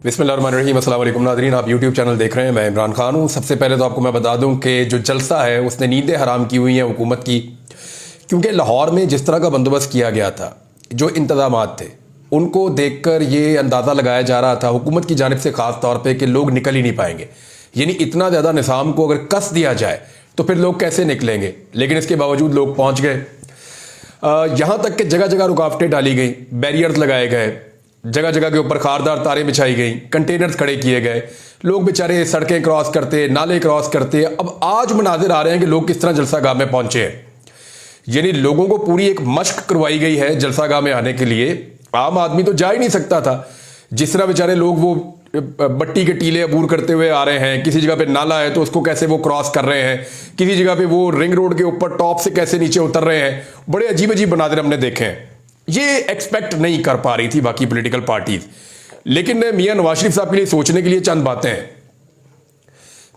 बिस्मिल्लाहिर्रहमानिर्रहीम। अस्सलाम वालेकुम नाज़रीन, आप यूट्यूब चैनल देख रहे हैं। मैं इमरान खान हूँ। सबसे पहले तो आपको मैं बता दूँ कि जो जलसा है उसने नींदें हराम की हुई हैं हुकूमत की, क्योंकि लाहौर में जिस तरह का बंदोबस्त किया गया था, जो इंतजामात थे, उनको देखकर ये अंदाज़ा लगाया जा रहा था हुकूमत की जानिब से ख़ास तौर पर कि लोग निकल ही नहीं पाएंगे। यानी इतना ज़्यादा निज़ाम को अगर कस दिया जाए तो फिर लोग कैसे निकलेंगे। लेकिन इसके बावजूद लोग पहुँच गए। यहाँ तक कि जगह जगह रुकावटें डाली गई, बैरियर्स लगाए गए, जगह जगह के ऊपर खारदार तारें बिछाई गई, कंटेनर्स खड़े किए गए, लोग बेचारे सड़कें क्रॉस करते, नाले क्रॉस करते। अब आज मनाजिर आ रहे हैं कि लोग किस तरह जलसागाह में पहुंचे हैं। यानी लोगों को पूरी एक मश्क करवाई गई है जलसागाह में आने के लिए। आम आदमी तो जा ही नहीं सकता था। जिस तरह बेचारे लोग वो बट्टी के टीले अबूर करते हुए आ रहे हैं, किसी जगह पे नाला है तो उसको कैसे वो क्रॉस कर रहे हैं, किसी जगह पे वो रिंग रोड के ऊपर टॉप से कैसे नीचे उतर रहे हैं, बड़े अजीब अजीब मनाजिर हमने देखे हैं। ये एक्सपेक्ट नहीं कर पा रही थी बाकी पॉलिटिकल पार्टीज। लेकिन मियां नवाज शरीफ साहब के लिए सोचने के लिए चंद बातें हैं।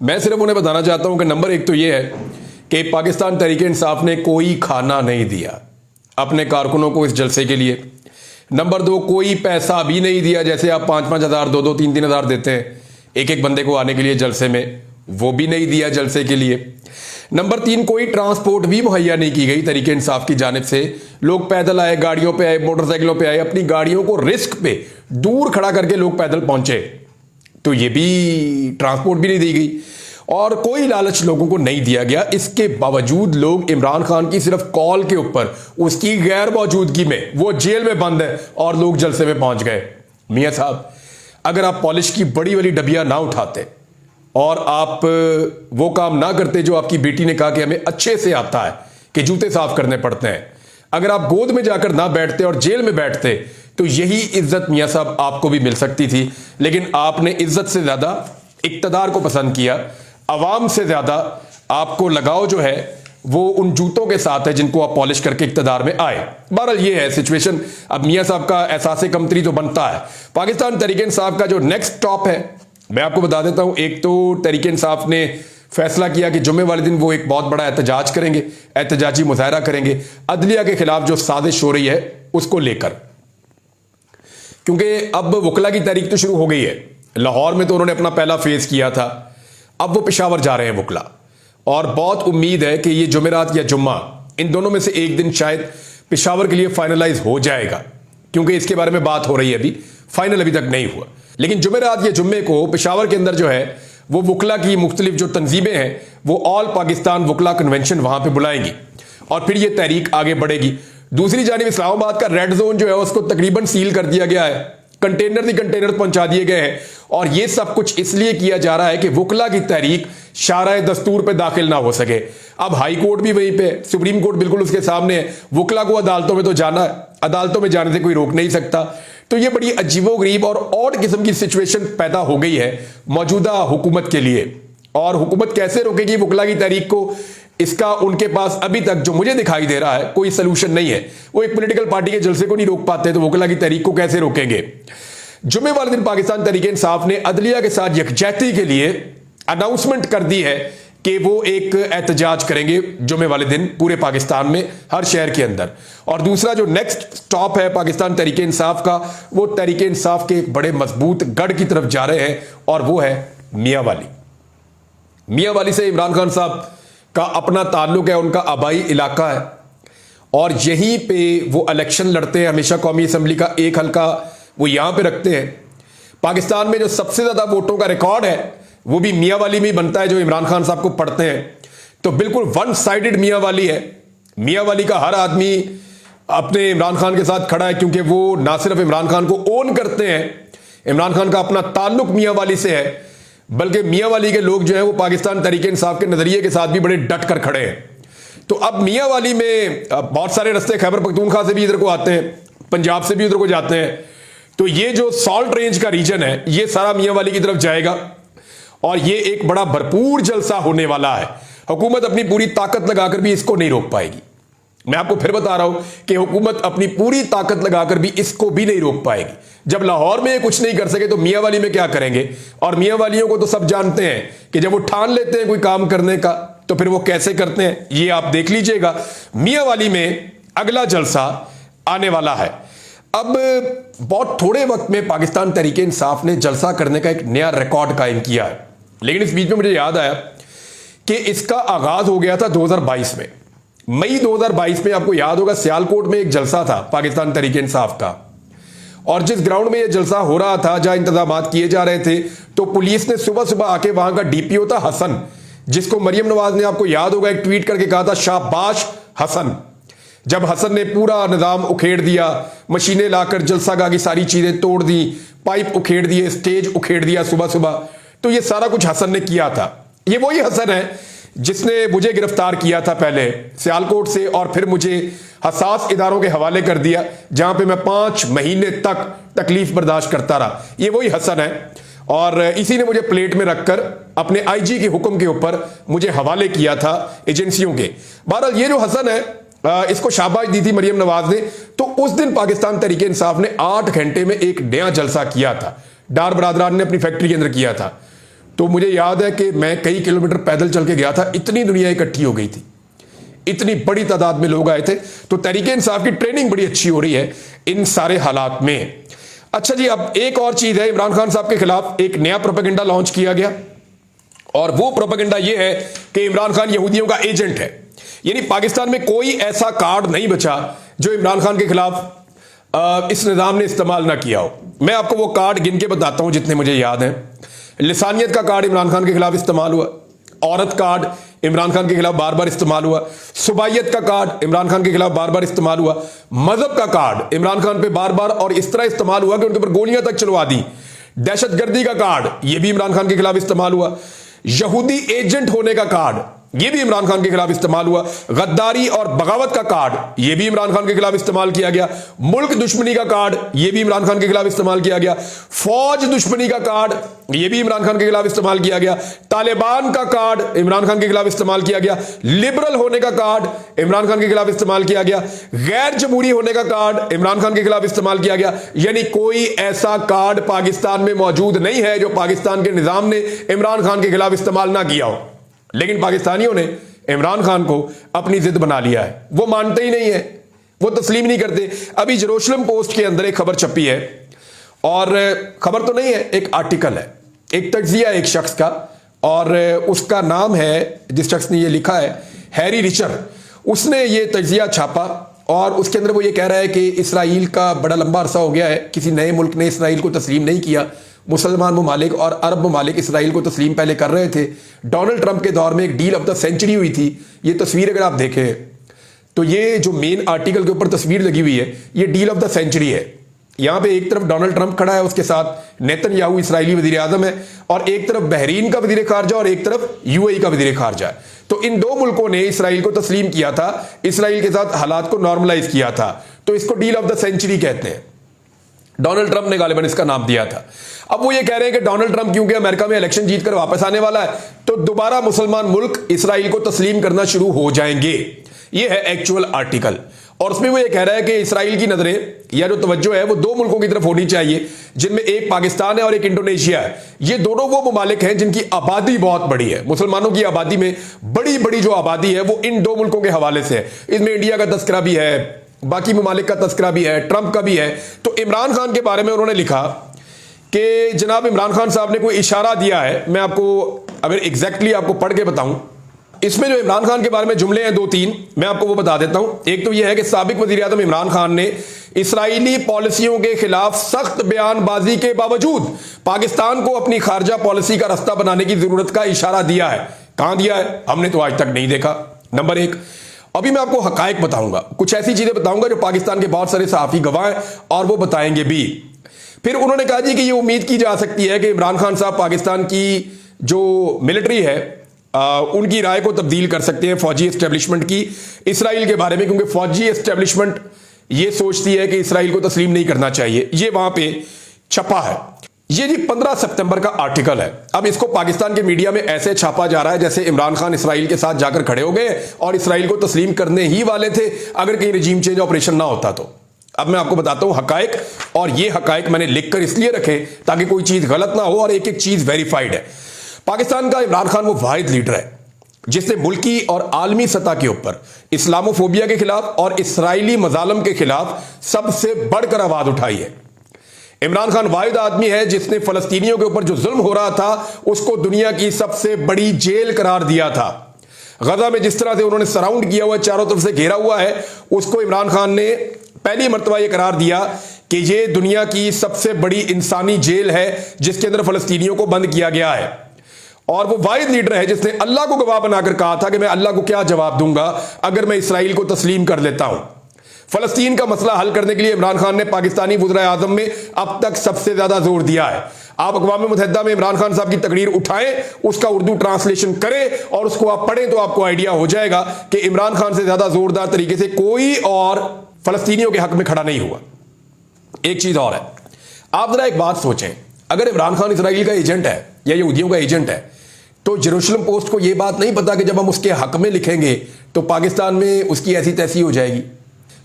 मैं सिर्फ उन्हें बताना चाहता हूं कि नंबर एक तो ये है कि पाकिस्तान तहरीक इंसाफ ने कोई खाना नहीं दिया अपने कारकुनों को इस जलसे के लिए। नंबर दो, कोई पैसा भी नहीं दिया। जैसे आप 5-5 हज़ार, 2-2, 3-3 हज़ार देते हैं एक एक बंदे को आने के लिए जलसे में, वो भी नहीं दिया जलसे के लिए। नंबर तीन, कोई ट्रांसपोर्ट भी मुहैया नहीं की गई तहरीक इंसाफ की जानिब से। लोग पैदल आए, गाड़ियों पे आए, मोटरसाइकिलों पे आए, अपनी गाड़ियों को रिस्क पे दूर खड़ा करके लोग पैदल पहुंचे, तो ये भी ट्रांसपोर्ट भी नहीं दी गई। और कोई लालच लोगों को नहीं दिया गया। इसके बावजूद लोग इमरान खान की सिर्फ कॉल के ऊपर, उसकी गैर मौजूदगी में, वो जेल में बंद है और लोग जलसे में पहुंच गए। मियां साहब, अगर आप पॉलिश की बड़ी वाली डबिया ना उठाते और आप वो काम ना करते जो आपकी बेटी ने कहा कि हमें अच्छे से आता है कि जूते साफ करने पड़ते हैं, अगर आप गोद में जाकर ना बैठते और जेल में बैठते, तो यही इज्जत मियां साहब आपको भी मिल सकती थी। लेकिन आपने इज्जत से ज्यादा इक्तदार को पसंद किया। अवाम से ज्यादा आपको लगाव जो है वो उन जूतों के साथ है जिनको आप पॉलिश करके इक्तदार में आए। बहरहाल ये है सिचुएशन। अब मियां साहब का एहसास कमतरी तो बनता है। पाकिस्तान तहरीक इंसाफ का जो नेक्स्ट स्टॉप है, मैं आपको बता देता हूं। एक तो तहरीक इंसाफ ने फैसला किया कि जुम्मे वाले दिन वो एक बहुत बड़ा एहतजाज करेंगे, एहतजाजी मुजाहरा करेंगे अदलिया के खिलाफ जो साजिश हो रही है उसको लेकर। क्योंकि अब वकला की तारीख तो शुरू हो गई है। लाहौर में तो उन्होंने अपना पहला फेज किया था, अब वो पेशावर जा रहे हैं वकला, और बहुत उम्मीद है कि ये जुमेरात या जुम्मा, इन दोनों में से एक दिन शायद पेशावर के लिए फाइनलाइज हो जाएगा, क्योंकि इसके बारे में बात हो रही है, अभी फाइनल अभी तक नहीं हुआ। लेकिन जुमेरात या जुम्मे को पेशावर के अंदर जो है वो वकला की मुख्तलिफ जो तंजीमें हैं वो ऑल पाकिस्तान वकला कन्वेंशन वहां पे बुलाएंगी और फिर ये तहरीक आगे बढ़ेगी। दूसरी जानिब इस्लामाबाद का रेड जोन जो है उसको तकरीबन सील कर दिया गया है, कंटेनर ही कंटेनर पहुंचा दिए गए हैं। और ये सब कुछ इसलिए किया जा रहा है कि वकला की तहरीक शाराए दस्तूर पे दाखिल ना हो सके। अब हाई कोर्ट भी वहीं पे, सुप्रीम कोर्ट बिल्कुल उसके सामने है। वकला को अदालतों में तो जाना है, अदालतों में जाने से कोई रोक नहीं सकता। तो ये बड़ी अजीबोगरीब और ऑड किस्म की सिचुएशन पैदा हो गई है मौजूदा हुकूमत के लिए। और हुकूमत कैसे रोकेगी वकला की तहरीक को, इसका उनके पास अभी तक जो मुझे दिखाई दे रहा है कोई सलूशन नहीं है। वो एक पॉलिटिकल पार्टी के जलसे को नहीं रोक पाते, तो वकला की तहरीक को कैसे रोकेंगे। जुम्मे वाले दिन पाकिस्तान तहरीक इंसाफ ने अदलिया के साथ यकजहती के लिए अनाउंसमेंट कर दी है कि वो एक एहतजाज करेंगे जुम्मे वाले दिन पूरे पाकिस्तान में, हर शहर के अंदर। और दूसरा जो नेक्स्ट स्टॉप है पाकिस्तान तहरीक इंसाफ का, वो तहरीक इंसाफ के बड़े मजबूत गढ़ की तरफ जा रहे हैं, और वो है मियां वाली। मियां वाली से इमरान खान साहब का अपना ताल्लुक है, उनका आबाई इलाका है, और यहीं पे वो इलेक्शन लड़ते हैं। हमेशा कौमी असम्बली का एक हल्का वो यहां पे रखते हैं। पाकिस्तान में जो सबसे ज्यादा वोटों का रिकॉर्ड है वो भी मियां वाली में बनता है, जो इमरान खान साहब को पढ़ते हैं। तो बिल्कुल वन साइडेड मियां वाली है। मियां वाली का हर आदमी अपने इमरान खान के साथ खड़ा है, क्योंकि वो ना सिर्फ इमरान खान को ओन करते हैं, इमरान खान का अपना ताल्लुक मियां वाली से है, बल्कि मियां वाली के लोग जो है वो पाकिस्तान तहरीक इंसाफ के नजरिए के साथ भी बड़े डट कर खड़े हैं। तो अब मियां वाली में बहुत सारे रास्ते खैबर पख्तूनख्वा से भी इधर को आते हैं, पंजाब से भी उधर को जाते हैं। तो ये जो सॉल्ट रेंज का रीजन है ये सारा मियां वाली की तरफ जाएगा, और ये एक बड़ा भरपूर जलसा होने वाला है। हुकूमत अपनी पूरी ताकत लगाकर भी इसको नहीं रोक पाएगी। मैं आपको फिर बता रहा हूं कि हुकूमत अपनी पूरी ताकत लगाकर भी इसको भी नहीं रोक पाएगी। जब लाहौर में कुछ नहीं कर सके तो मियां वाली में क्या करेंगे। और मियां वालियों को तो सब जानते हैं कि जब वो ठान लेते हैं कोई काम करने का तो फिर वो कैसे करते हैं, ये आप देख लीजिएगा। मियां वाली में अगला जलसा आने वाला है। अब बहुत थोड़े वक्त में पाकिस्तान तहरीके इंसाफ ने जलसा करने का एक नया रिकॉर्ड कायम किया है, लेकिन इस बीच में मुझे याद आया कि इसका आगाज हो गया था 2022 में। मई 2022 में आपको याद होगा सियालकोट में एक जलसा था पाकिस्तान तहरीके इंसाफ का, और जिस ग्राउंड में यह जलसा हो रहा था, जहां इंतजाम किए जा रहे थे, तो पुलिस ने सुबह सुबह आके वहां का डीपीओ था हसन, जिसको मरियम नवाज ने आपको याद होगा एक ट्वीट करके कहा था शाबाश हसन। जब हसन ने पूरा निजाम उखेड़ दिया, मशीनें लाकर जलसागाह की सारी चीजें तोड़ दी, पाइप उखेड़ दिए, स्टेज उखेड़ दिया सुबह सुबह, तो ये सारा कुछ हसन ने किया था। ये वही हसन है जिसने मुझे गिरफ्तार किया था पहले सियालकोट से, और फिर मुझे हसास इदारों के हवाले कर दिया जहां पे मैं 5 महीने तक तकलीफ बर्दाश्त करता रहा। ये वही हसन है, और इसी ने मुझे प्लेट में रखकर अपने आईजी के हुक्म के ऊपर मुझे हवाले किया था एजेंसियों के। बहरहाल ये जो हसन है, इसको शाबाश दी थी मरियम नवाज ने। तो उस दिन पाकिस्तान तहरीके इंसाफ ने 8 घंटे में एक नया जलसा किया था, डार बरादरान ने अपनी फैक्ट्री के अंदर किया था। तो मुझे याद है कि मैं कई किलोमीटर पैदल चल के गया था, इतनी दुनिया इकट्ठी हो गई थी, इतनी बड़ी तादाद में लोग आए थे। तो तहरीके इंसाफ की ट्रेनिंग बड़ी अच्छी हो रही है इन सारे हालात में। अच्छा जी, अब एक और चीज है, इमरान खान साहब के खिलाफ एक नया प्रोपेगेंडा लॉन्च किया गया, और वो प्रोपेगेंडा ये है कि इमरान खान यहूदियों का एजेंट है। यानी पाकिस्तान में कोई ऐसा कार्ड नहीं बचा जो इमरान खान के खिलाफ इस निजाम ने इस्तेमाल ना किया हो। मैं आपको वो कार्ड गिन के बताता हूं जितने मुझे याद हैं। लिसानियत का कार्ड इमरान खान के खिलाफ इस्तेमाल हुआ, औरत कार्ड इमरान खान के खिलाफ बार बार इस्तेमाल हुआ, सुबाइयत का कार्ड इमरान खान के खिलाफ बार बार इस्तेमाल हुआ, मजहब का कार्ड इमरान खान पे बार बार और इस तरह इस्तेमाल हुआ कि उनके ऊपर गोलियां तक चलवा दी, दहशतगर्दी का कार्ड यह भी इमरान खान के खिलाफ इस्तेमाल हुआ, यहूदी एजेंट होने का कार्ड यह भी इमरान खान के खिलाफ इस्तेमाल हुआ, गद्दारी और बगावत का कार्ड यह भी इमरान खान के खिलाफ इस्तेमाल किया गया, मुल्क दुश्मनी का कार्ड यह भी इमरान खान के खिलाफ इस्तेमाल किया गया, फौज दुश्मनी का कार्ड यह भी इमरान खान के खिलाफ इस्तेमाल किया गया, तालिबान का कार्ड इमरान खान के खिलाफ इस्तेमाल किया गया, लिबरल होने का कार्ड इमरान खान के खिलाफ इस्तेमाल किया गया, गैर जमहूरी होने का कार्ड इमरान खान के खिलाफ इस्तेमाल किया गया। यानी कोई ऐसा कार्ड पाकिस्तान में मौजूद नहीं है जो पाकिस्तान के निजाम ने इमरान खान के खिलाफ इस्तेमाल ना किया हो। लेकिन पाकिस्तानियों ने इमरान खान को अपनी जिद बना लिया है, वो मानते ही नहीं है, वो तस्लीम नहीं करते। अभी जेरूसलम पोस्ट के अंदर एक खबर छपी है, और खबर तो नहीं है, एक आर्टिकल है, एक तज्जिया एक शख्स का, और उसका नाम है, जिस शख्स ने ये लिखा है, हैरी रिचर। उसने ये तज्जिया छापा, और उसके अंदर वो ये कह रहा है कि इसराइल का बड़ा लंबा अरसा हो गया है, किसी नए मुल्क ने इसराइल को तस्लीम नहीं किया। मुसलमान ममालिक और अरब ममालिक इसराइल को तस्लीम पहले कर रहे थे। डोनाल्ड ट्रंप के दौर में एक डील ऑफ द सेंचुरी हुई थी। ये तस्वीर अगर आप देखें तो ये जो मेन आर्टिकल के ऊपर तस्वीर लगी हुई है, ये डील ऑफ द सेंचुरी है। यहां पे एक तरफ डोनाल्ड ट्रंप खड़ा है, उसके साथ नेतन्याहू इसराइली वजीर आजम है, और एक तरफ बहरीन का वजीर खारजा और एक तरफ यूएई का वजीर खारजा है। तो इन दो मुल्कों ने इसराइल को तस्लीम किया था, इसराइल के साथ हालात को नॉर्मलाइज किया था, तो इसको डील ऑफ द सेंचुरी कहते हैं। डोनाल्ड ट्रंप ने गालिबन इसका नाम दिया था। अब वो ये कह रहे हैं कि डोनाल्ड ट्रंप क्योंकि अमेरिका में इलेक्शन जीतकर वापस आने वाला है, तो दोबारा मुसलमान मुल्क इसराइल को तस्लीम करना शुरू हो जाएंगे। ये है एक्चुअल आर्टिकल, और उसमें वो ये कह रहा है कि इसराइल की नजरें या जो तवज्जो है वो दो मुल्कों की तरफ होनी चाहिए, जिनमें एक पाकिस्तान है और एक इंडोनेशिया है। ये दोनों वो ममालिक हैं जिनकी आबादी बहुत बड़ी है। मुसलमानों की आबादी में बड़ी बड़ी जो आबादी है वो इन दो मुल्कों के हवाले से है। इसमें इंडिया का तस्करा भी है, बाकी ममालिक का तस्करा भी है, ट्रंप का भी है। तो इमरान खान के बारे में उन्होंने लिखा कि जनाब इमरान खान साहब ने कोई इशारा दिया है। मैं आपको अगर एग्जैक्टली आपको पढ़ के बताऊं, इसमें जो इमरान खान के बारे में जुमले हैं 2-3, मैं आपको वो बता देता हूं। एक तो यह है कि साबिक वजीर आज़म इमरान खान ने इसराइली पॉलिसियों के खिलाफ सख्त बयानबाजी के बावजूद पाकिस्तान को अपनी खारजा पॉलिसी का रास्ता बनाने की जरूरत का इशारा दिया है। कहां दिया है, हमने तो आज तक नहीं देखा। नंबर 1, अभी मैं आपको हकायक बताऊंगा, कुछ ऐसी चीजें बताऊंगा जो पाकिस्तान के बहुत सारे सहाफी गवाह हैं और वो बताएंगे भी। फिर उन्होंने कहा जी कि ये उम्मीद की जा सकती है कि इमरान खान साहब पाकिस्तान की जो मिलिट्री है उनकी राय को तब्दील कर सकते हैं फौजी एस्टेब्लिशमेंट की इसराइल के बारे में, क्योंकि फौजी एस्टेब्लिशमेंट ये सोचती है कि इसराइल को तस्लीम नहीं करना चाहिए। ये वहां पे छपा है। ये जी 15 सितंबर का आर्टिकल है। अब इसको पाकिस्तान के मीडिया में ऐसे छापा जा रहा है जैसे इमरान खान इसराइल के साथ जाकर खड़े हो गए और इसराइल को तस्लीम करने ही वाले थे अगर कहीं रजीम चेंज ऑपरेशन ना होता तो। अब मैं आपको बताता हूं हकायक, और ये हकायक मैंने लिखकर इसलिए रखे ताकि कोई चीज गलत ना हो और एक एक चीज वेरीफाइड है। पाकिस्तान का इमरान खान वो वाहिद लीडर है जिसने मुल्की और आलमी सतह के ऊपर इस्लामोफोबिया के खिलाफ और इसराइली मजालम के खिलाफ सबसे बढ़कर आवाज उठाई है। इमरान खान वाहिद आदमी है जिसने फलस्तीनियों के ऊपर जो जुल्म हो रहा था उसको दुनिया की सबसे बड़ी जेल करार दिया था। गजा में जिस तरह से उन्होंने सराउंड किया हुआ है, चारों तरफ से घेरा हुआ है, उसको इमरान खान ने पहली मर्तबा यह करार दिया कि ये दुनिया की सबसे बड़ी इंसानी जेल है जिसके अंदर फलस्तीनियों को बंद किया गया है। और वो वाहिद लीडर है जिसने अल्लाह को गवाह बनाकर कहा था कि मैं अल्लाह को क्या जवाब दूंगा अगर मैं इसराइल को तस्लीम कर लेता हूं। फलस्तीन का मसला हल करने के लिए इमरान खान ने पाकिस्तानी वज़ीर आज़म में अब तक सबसे ज्यादा जोर दिया है। आप अक़वाम मुत्तहिदा में इमरान खान साहब की तकरीर उठाएं, उसका उर्दू ट्रांसलेशन करें और उसको आप पढ़ें तो आपको आइडिया हो जाएगा कि इमरान खान से ज्यादा जोरदार तरीके से कोई और फलस्तीनियों के हक में खड़ा नहीं हुआ। एक चीज और है, आप जरा एक बात सोचें, अगर इमरान खान इसराइल का एजेंट है या यहूदियों का एजेंट है तो जेरूशलम पोस्ट को यह बात नहीं पता कि जब हम उसके हक में लिखेंगे तो पाकिस्तान में उसकी ऐसी तैसी हो जाएगी।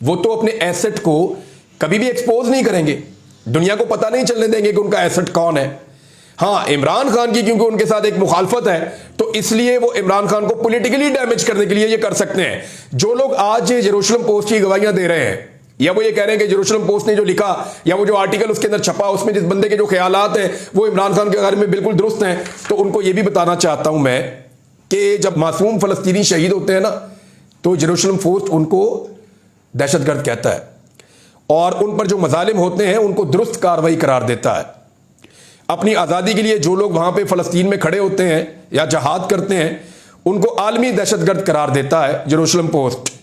वो तो अपने एसेट को कभी भी एक्सपोज नहीं करेंगे, दुनिया को पता नहीं चलने देंगे कि उनका एसेट कौन है। हाँ, इमरान खान की क्योंकि उनके साथ एक मुखालफत है तो इसलिए वो इमरान खान को पॉलिटिकली डैमेज करने के लिए ये कर सकते हैं। जो लोग आज जेरूशलम पोस्ट की गवाहियां दे रहे हैं या वो ये कह रहे हैं कि जेरूशलम पोस्ट ने जो लिखा या वो जो आर्टिकल उसके अंदर छपा उसमें जिस बंदे के जो ख्यालात हैं वो इमरान खान के बारे में बिल्कुल दुरुस्त हैं, तो उनको ये भी बताना चाहता हूं मैं कि जब मासूम फलस्तीनी शहीद होते हैं ना तो जेरूशलम पोस्ट उनको दहशतगर्द कहता है और उन पर जो मजालिम होते हैं उनको दुरुस्त कार्रवाई करार देता है। अपनी आज़ादी के लिए जो लोग वहां पे फलस्तीन में खड़े होते हैं या जहाद करते हैं उनको आलमी दहशतगर्द करार देता है जेरूशलम पोस्ट।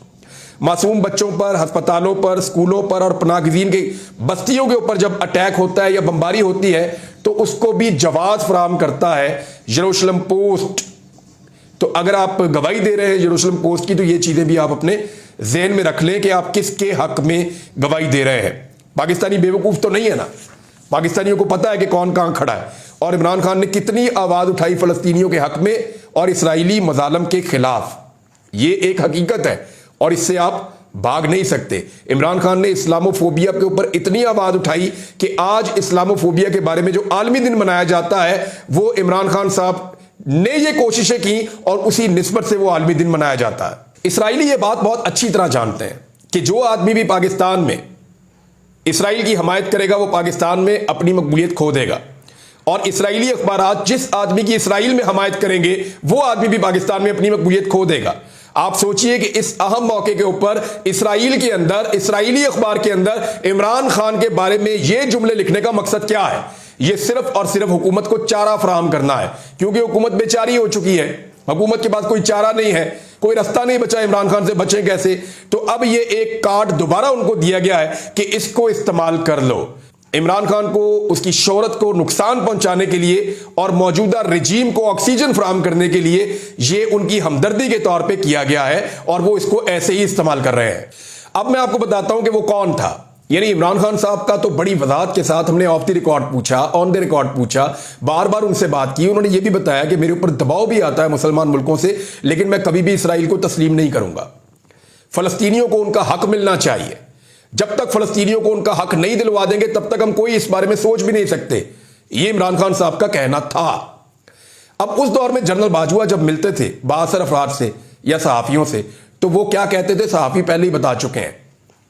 मासूम बच्चों पर, अस्पतालों पर, स्कूलों पर और पनाहगज़ीन की बस्तियों के ऊपर जब अटैक होता है या बमबारी होती है तो उसको भी जवाब फराहम करता है जेरूशलम पोस्ट। तो अगर आप गवाही दे रहे हैं जेरूशलम पोस्ट की तो ये चीजें भी आप अपने ज़हन में रख लें कि आप किसके हक में गवाही दे रहे हैं। पाकिस्तानी बेवकूफ़ तो नहीं है ना, पाकिस्तानियों को पता है कि कौन कहां खड़ा है और इमरान खान ने कितनी आवाज़ उठाई फ़लस्तीनियों के हक में और इसराइली मजालम के खिलाफ। ये एक हकीकत है और इससे आप भाग नहीं सकते। इमरान खान ने इस्लामोफोबिया के ऊपर इतनी आवाज़ उठाई कि आज इस्लामोफोबिया के बारे में जो आलमी दिन मनाया जाता है वो इमरान खान साहब ने ये कोशिशें की और उसी निस्बत से वो आलमी दिन मनाया जाता है। इसराइली ये बात बहुत अच्छी तरह जानते हैं कि जो आदमी भी पाकिस्तान में इसराइल की हमायत करेगा वो पाकिस्तान में अपनी मकबूलियत खो देगा और इसराइली अखबारात जिस आदमी की इसराइल में हमायत करेंगे वो आदमी भी पाकिस्तान में अपनी मकबूलियत खो देगा। आप सोचिए कि इस अहम मौके के ऊपर इसराइल के अंदर, इसराइली अखबार के अंदर इमरान खान के बारे में ये जुमले लिखने का मकसद क्या है? ये सिर्फ और सिर्फ हुकूमत को चारा फराहम करना है, क्योंकि हुकूमत बेचारी हो चुकी है, हुकूमत के पास कोई चारा नहीं है, कोई रास्ता नहीं बचा इमरान खान से बचे कैसे। तो अब ये एक कार्ड दोबारा उनको दिया गया है कि इसको इस्तेमाल कर लो। इमरान खान को उसकी शोहरत को नुकसान पहुंचाने के लिए और मौजूदा रजीम को ऑक्सीजन फराहम करने के लिए ये उनकी हमदर्दी के तौर पे किया गया है और वो इसको ऐसे ही इस्तेमाल कर रहे हैं। अब मैं आपको बताता हूं कि वो कौन था। यानी इमरान खान साहब का तो बड़ी वजाहत के साथ हमने ऑफ द रिकॉर्ड पूछा, ऑन द रिकॉर्ड पूछा, बार बार उनसे बात की। उन्होंने ये भी बताया कि मेरे ऊपर दबाव भी आता है मुसलमान मुल्कों से, लेकिन मैं कभी भी इसराइल को तस्लीम नहीं करूंगा। फलस्तीनियों को उनका हक मिलना चाहिए। जब तक फलस्तीनियों को उनका हक नहीं दिलवा देंगे तब तक हम कोई इस बारे में सोच भी नहीं सकते। ये इमरान खान साहब का कहना था। अब उस दौर में जनरल बाजवा जब मिलते थे बासर अफराद से या सहाफियों से तो वो क्या कहते थे, सहाफी पहले ही बता चुके हैं।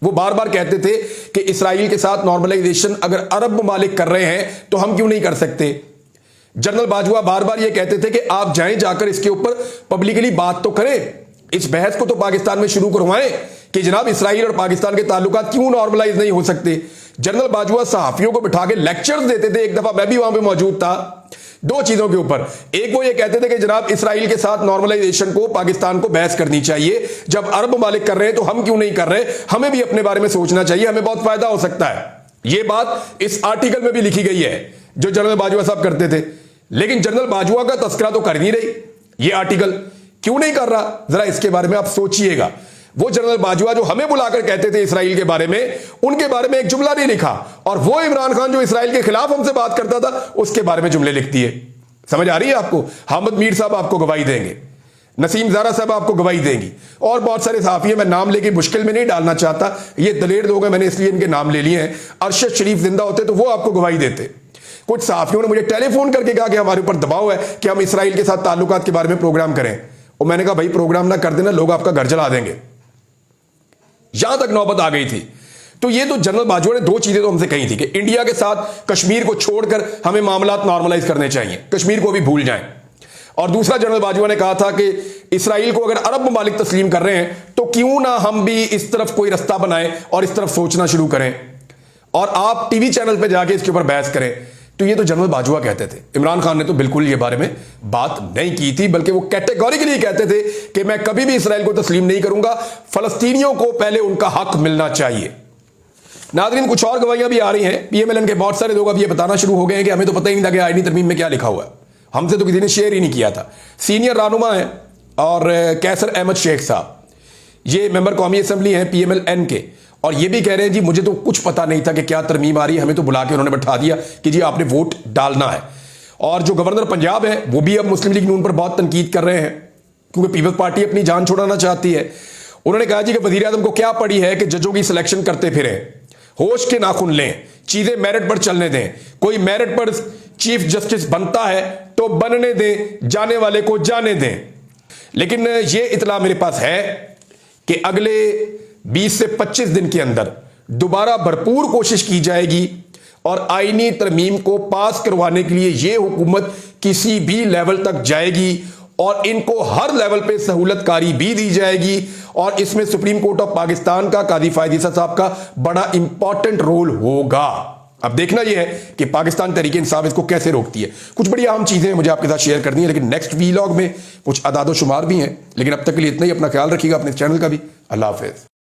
वो बार बार कहते थे कि इसराइल के साथ नॉर्मलाइजेशन अगर अरब ममालिक कर रहे हैं तो हम क्यों नहीं कर सकते। जनरल बाजवा बार बार ये कहते थे कि आप जाएं, जाकर इसके ऊपर पब्लिकली बात तो करें, इस बहस को तो पाकिस्तान में शुरू करवाएं कि जनाब इसराइल और पाकिस्तान के ताल्लुकात क्यों नॉर्मलाइज नहीं हो सकते। जनरल बाजवा सहाफियों को बिठा के लेक्चर्स देते थे। एक दफा मैं भी वहां पे मौजूद था, दो चीजों के ऊपर। एक, वो ये कहते थे कि जनाब इसराइल के साथ नॉर्मलाइजेशन को पाकिस्तान को बहस करनी चाहिए, जब अरब ममालिक कर रहे हैं तो हम क्यों नहीं कर रहे, हमें भी अपने बारे में सोचना चाहिए, हमें बहुत फायदा हो सकता है। यह बात इस आर्टिकल में भी लिखी गई है जो जनरल बाजवा साहब करते थे। लेकिन जनरल बाजवा का तस्करा तो कर नहीं रही ये आर्टिकल, क्यों नहीं कर रहा, जरा इसके बारे में आप सोचिएगा। वो जनरल बाजवा जो हमें बुलाकर कहते थे इसराइल के बारे में, उनके बारे में एक जुमला नहीं लिखा, और वो इमरान खान जो इसराइल के खिलाफ हमसे बात करता था उसके बारे में जुमले लिखती है। समझ आ रही है आपको? हामिद मीर साहब आपको गवाही देंगे, नसीम ज़ारा साहब आपको गवाही देंगी, और बहुत सारे सहाफ़ी हैं। मैं नाम लेके मुश्किल में नहीं डालना चाहता, ये दलेर लोग हैं, मैंने इसलिए इनके नाम ले लिए हैं। अरशद शरीफ जिंदा होते तो वो आपको गवाही देते। कुछ सहाफ़ियों ने मुझे टेलीफोन करके कहा कि हमारे ऊपर दबाव है कि हम इसराइल के साथ ताल्लुकात के बारे में प्रोग्राम करें। और मैंने कहा भाई प्रोग्राम ना कर देना, लोग आपका घर जला देंगे। यहां तक नौबत आ गई थी। तो ये तो जनरल बाजवा ने दो चीजें तो हमसे कही थी कि इंडिया के साथ कश्मीर को छोड़कर हमें मामला नॉर्मलाइज करने चाहिए, कश्मीर को भी भूल जाएं। और दूसरा जनरल बाजवा ने कहा था कि इसराइल को अगर अरब ममालिक तस्लीम कर रहे हैं तो क्यों ना हम भी इस तरफ कोई रास्ता बनाएं और इस तरफ सोचना शुरू करें और आप टीवी चैनल पे जाके इसके ऊपर बहस करें। तो ये तो जनरल बाजवा कहते थे। इमरान खान ने तो बिल्कुल ये बारे में बात नहीं की थी, बल्कि वो कैटेगोरिकली कहते थे कि मैं कभी भी इसराइल को तस्लीम नहीं करूंगा, फलस्तीनियों को पहले उनका हक मिलना चाहिए। नाज़रीन, कुछ और गवाहियां भी आ रही हैं। PMLN के बहुत सारे लोग अब ये बताना शुरू हो गए हैं कि हमें तो पता ही नहीं था कि आईनी तरमीम में क्या लिखा हुआ है, हमसे तो किसी ने शेयर ही नहीं किया था। सीनियर रहनुमा है और कैसर अहमद शेख साहब, ये मेंबर कौमी असम्बली हैं PMLN के, और ये भी कह रहे हैं जी मुझे तो कुछ पता नहीं था कि क्या तरमीम आ रही है, हमें तो बुला के उन्होंने बैठा दिया कि जी आपने वोट डालना है। और जो गवर्नर पंजाब है वो भी अब मुस्लिम लीग नून पर बहुत तनकीद कर रहे हैं क्योंकि पीपल्स पार्टी अपनी जान छुड़ाना चाहती है। उन्होंने कहा जी कि वजीर आजम को क्या पड़ी है कि जजों की सिलेक्शन करते फिरे, होश के नाखून लें, चीजें मेरिट पर चलने दें, कोई मेरिट पर चीफ जस्टिस बनता है तो बनने दें, जाने वाले को जाने दें। लेकिन ये इतला मेरे पास है कि अगले 20 से 25 दिन के अंदर दोबारा भरपूर कोशिश की जाएगी और आईनी तरमीम को पास करवाने के लिए ये हुकूमत किसी भी लेवल तक जाएगी और इनको हर लेवल पे सहूलतकारी भी दी जाएगी। और इसमें सुप्रीम कोर्ट ऑफ पाकिस्तान का, कादी फायद ईसा साहब का बड़ा इंपॉर्टेंट रोल होगा। अब देखना यह है कि पाकिस्तान तहरीक इंसाफ इसको कैसे रोकती है। कुछ बड़ी अहम चीजें मुझे आपके साथ शेयर करनी है, लेकिन नेक्स्ट वीलॉग में कुछ अदाद शुमार भी हैं। लेकिन अब तक के लिए इतना ही। अपना ख्याल रखिएगा, अपने चैनल का भी। अल्लाह हाफिज।